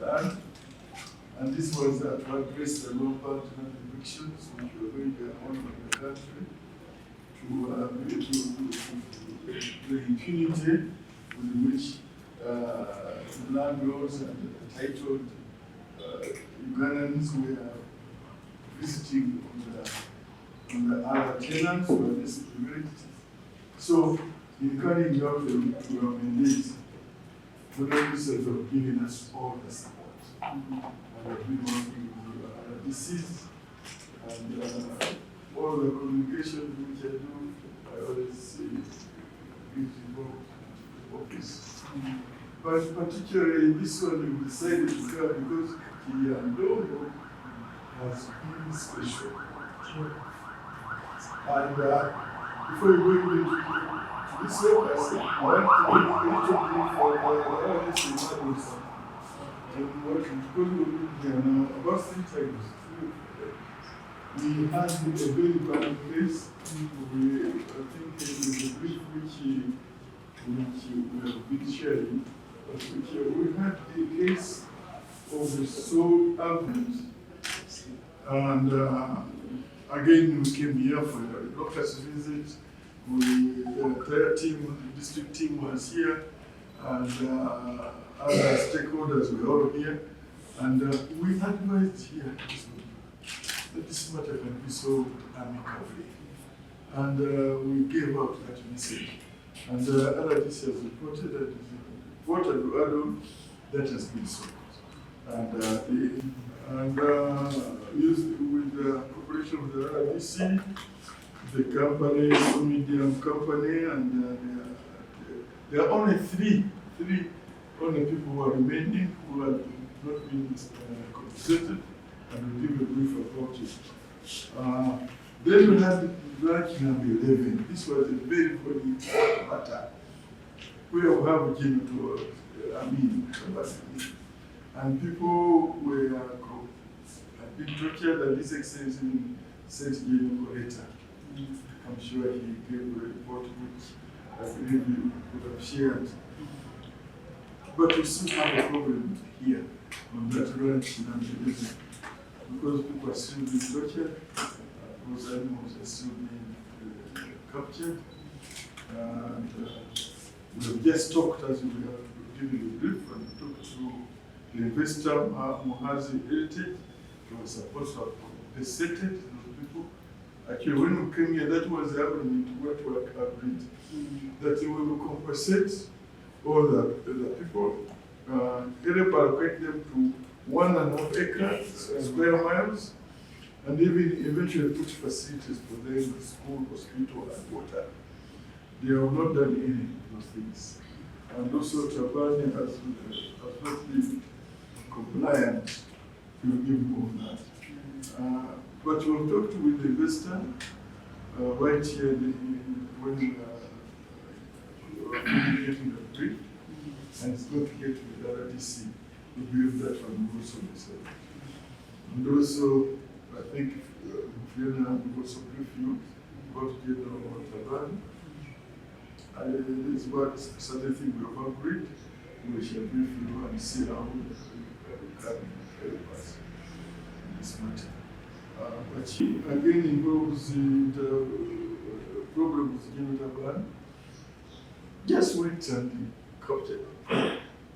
land. And this was to address the low partner evictions, which were going on in the country, to the impunity with which landlords and titled Ugandans were visiting on the other tenants who were discriminated. So, in carrying out the mandate, the officers have given us all the support. And have been working with the deceased, and all the communication which I do, I always say, give the office. But particularly this one, we decided to come because Kiryandonga has been special. And before we go into this focus, I want to give a little bit for the because we've been there now about 3 times. We had a very bad case. I think it was a brief which we have been sharing. But we had a case of the soul ambulance. And again, we came here for a doctor's visit. The entire team, the district team was here. And other stakeholders were all here. And we advised here that this matter can be solved amicably. And we gave out that message. And other teachers reported that what I do add on, that has been solved. And used with the cooperation of the RDC, the company, medium company, and there are only three only people who are remaining who have not been compensated, and we'll give a brief about it. Then we had branch number 11. This was a very, very important matter where we have genital, and people were had been tortured, and this extends in sent genital letter. I'm sure he gave a report which I believe you would have shared. But we still have a problem here on that ranch number 11 because people are still being tortured, those animals are still being captured. And we have just talked, as we have given the brief, and we talked to the investor, Muhazi Heritage. He was supposed to have compensated those people. Actually, when we came here, that was the agreement, what we agreed, that we will compensate all the people, allocate them to 1.5 acres, square miles, and even eventually put facilities for them, school, hospital, and water. They have not done any of those things. And also, Tabani has not been compliant to give all that. But we've talked with the investor right here when we are getting the brief, and it's going to get with the RDC. We believe that one also be said. And also, I think Fiona will also brief you about General Tabani. It's about certain thing we have agreed. We shall brief you and see how we can help us in this matter. But she again involves the problem with General Tabani. Just wait and copy it.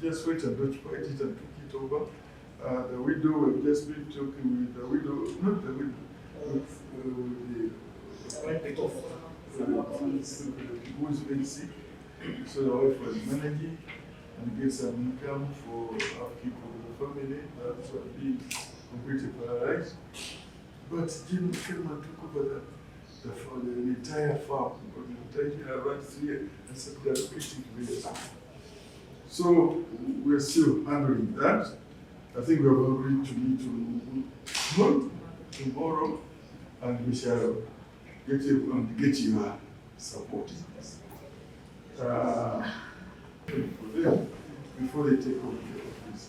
Just wait and don't fight it and took it over. The widow, we've just been talking with the widow, not the widow, with who is very sick. So the wife was managing and get some income for upkeep of the family. That's what being completely paralyzed. But Jim came and took over the entire farm, the entire ranch here, and started allocating to various people. So we're still handling that. I think we have agreed to meet tomorrow, and we shall get your support in this. For them, before they take over the office.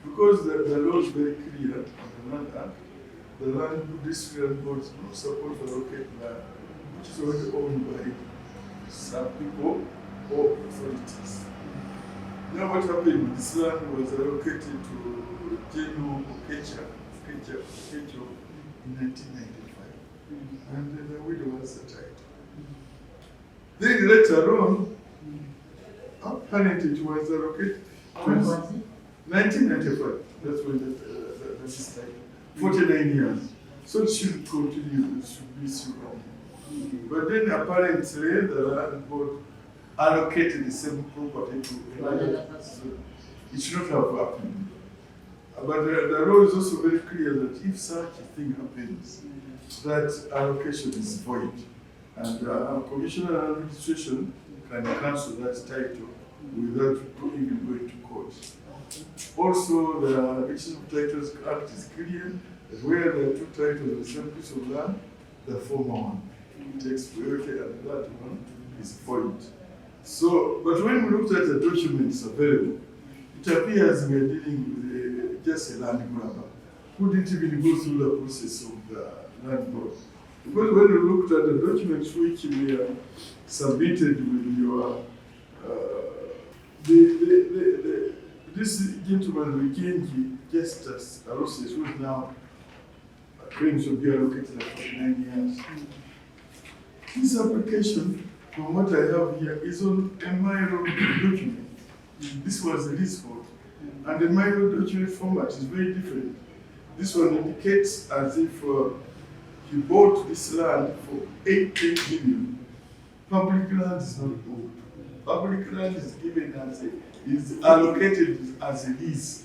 Because the law is very clear on the Land Act, the land district boards are not supposed to allocate land which is already owned by some people or authorities. Now what happened, this land was allocated to General Okecha Okech in 1995. And the widow was the title. Then later on, apparently it was allocated. 1995, that's when that is title. 49 years. So it should continue, it should be so. But then apparently the land board allocated the same property to another person. It should not have happened. But the law is also very clear that if such a thing happens, that allocation is void. And Commissioner of Administration can cancel that title without even going to court. Also, the Acquisition of Titles Act is clear that where there are two titles on the same piece of land, the former one takes priority and that one is void. So, but when we looked at the documents available, it appears we are dealing with just a land grabber who didn't even go through the process of the land board. Because when we looked at the documents which we submitted with your, this gentleman, Rujenje Justus, who is now claims to be allocated for 9 years. This application, from what I have here, is on a minor document. This was the leasehold. And the minor document format is very different. This one indicates as if he bought this land for 18 million. Public land is not owned. Public land is given as is allocated as a lease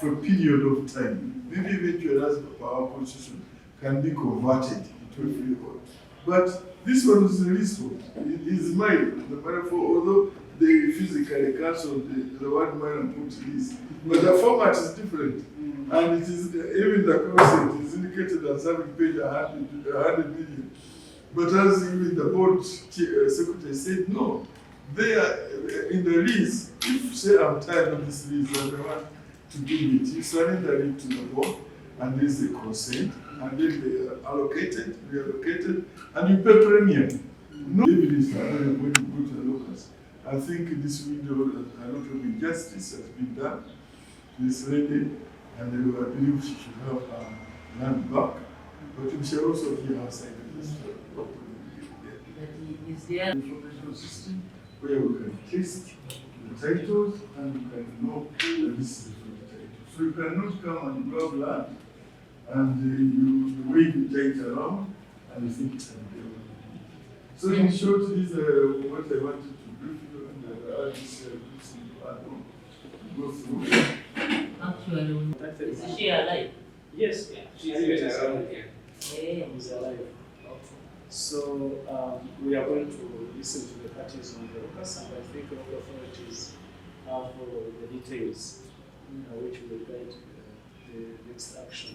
for a period of time. Maybe eventually as our constitution can be converted into a freehold. But this one is a leasehold. It is mine. Therefore, although they physically cancelled the word mine and put lease, but the format is different. And it is even the consent is indicated as having paid 100 million. But as even the board secretary said, no, they are in the lease. If say I'm tired of this lease and I want to give it, you surrender it to the board, and there is a consent, and then they are allocated, reallocated, and you pay premium. No evidence when you go to the locals. I think this window, a lot of injustice has been done to this lady, and I believe she should have her land back. But we shall also hear her side of the story. Is there an information system where we can test the titles and we can know that this is the title. So you cannot come and grab land and the way you take around and you think it's a deal. So in short, this is what I wanted to brief you and I'll just go through. Actually, is she alive? Yes, she's alive. Yeah. She's alive. So we are going to listen to the parties on the locus, and I think local authorities have the details which will guide the next action.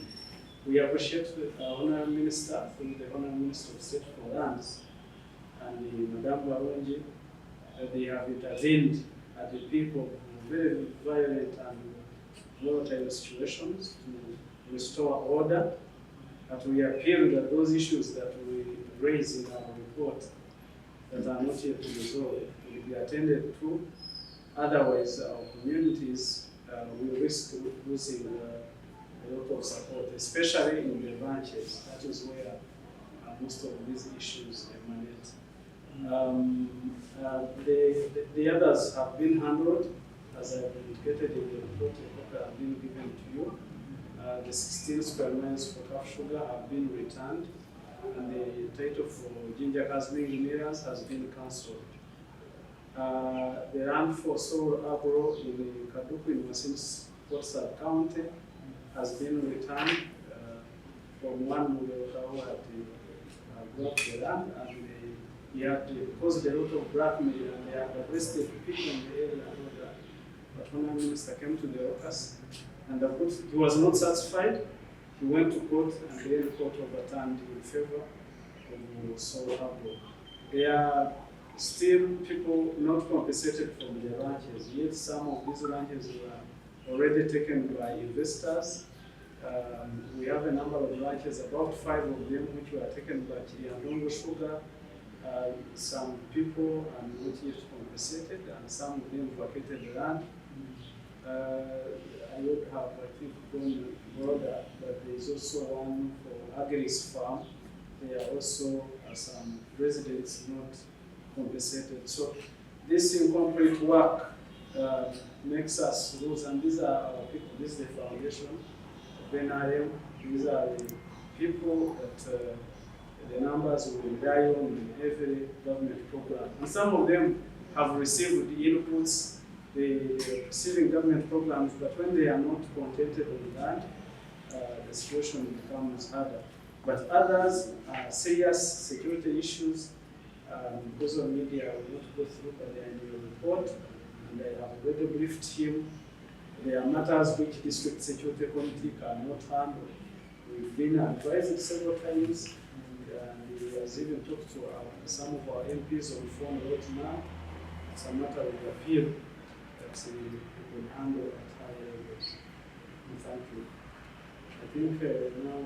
We appreciate the Honourable Minister, through the Honourable Minister of State for Lands, and the Madam Rujenje, they have intervened at the peak of very violent and volatile situations to restore order. But we appeal that those issues that we raise in our report that are not yet resolved will be attended to. Otherwise, our communities will risk losing a lot of support, especially in the ranches. That is where most of these issues emanate. The others have been handled, as I've indicated in the report. A copy have been given to you. The 16 square miles for calf sugar have been returned, and the title for ginger casting mirrors has been cancelled. The land for solar agro in Kaduku in Masini County has been returned from one who had brought the land, and he had caused a lot of blackmail, and they had arrested people in the area. But when the minister came to the office, and he was not satisfied, he went to court, and the court overturned in favor of solar agro. There are still people not compensated from the ranches, yet some of these ranches were already taken by investors. We have a number of ranches, about 5 of them, which were taken by Kiryandonga sugar. Some people are not yet compensated, and some of them vacated the land. I would have, I think, gone broader, but there is also one for Agri's farm. There are also some residents not compensated. So this incomplete work makes us lose, and these are our people. This is the foundation of NRM. These are the people that the numbers will rely on in every government program. And some of them have received the inputs, they are receiving government programs, but when they are not contented with that, the situation becomes harder. But others are serious security issues. Because of media, I will not go through, but they are in your report, and I have already briefed him. There are matters which district security committee cannot handle. We've been advised several times, and he has even talked to some of our MPs on the phone right now. It's a matter of appeal that we will handle at higher levels. Thank you. I think now